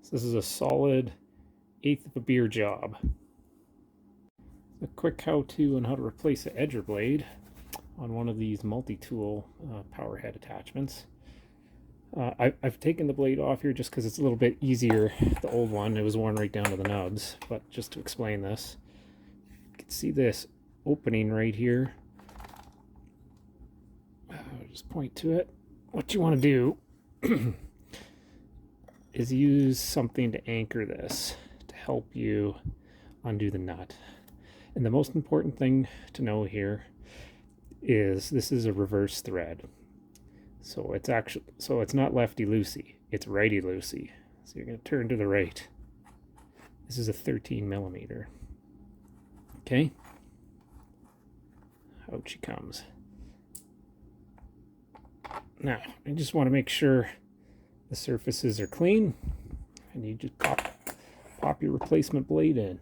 So this is a solid 1/8 of a beer job. A quick how-to on how to replace an edger blade on one of these multi-tool power head attachments. I've taken the blade off here just because it's a little bit easier. The old one, it was worn right down to the nubs. But just to explain this, you can see this opening right here. I'll just point to it. What you want to do is use something to anchor this to help you undo the nut. And the most important thing to know here is this is a reverse thread. So it's not lefty-loosey, it's righty-loosey. So you're going to turn to the right. This is a 13 millimeter. Okay? Out she comes. Now, I just want to make sure the surfaces are clean, and you just pop your replacement blade in.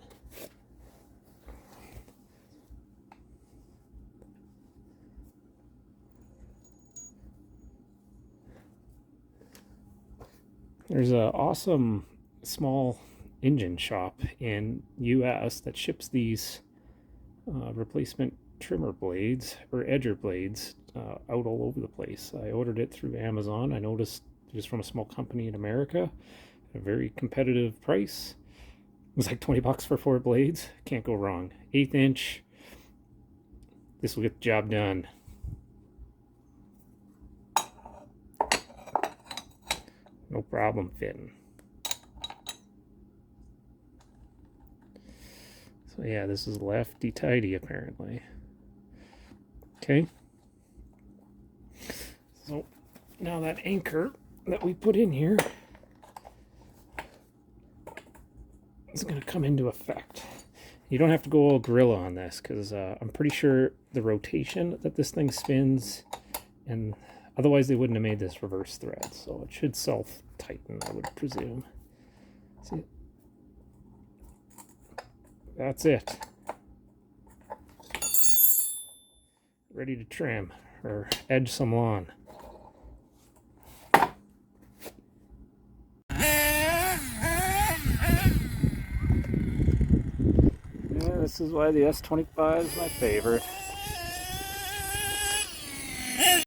There's an awesome small engine shop in US that ships these replacement trimmer blades or edger blades out all over the place. I ordered it through Amazon. I noticed it was from a small company in America at a very competitive price. It was like 20 bucks for 4 blades. Can't go wrong. 1/8 inch. This will get the job done. No problem fitting. So yeah, this is lefty tighty apparently. Okay. So now that anchor that we put in here is going to come into effect. You don't have to go all gorilla on this because I'm pretty sure the rotation that this thing spins, and otherwise they wouldn't have made this reverse thread. So it should self-tighten, I would presume. See? That's it. Ready to trim or edge some lawn. Yeah, this is why the S25 is my favorite.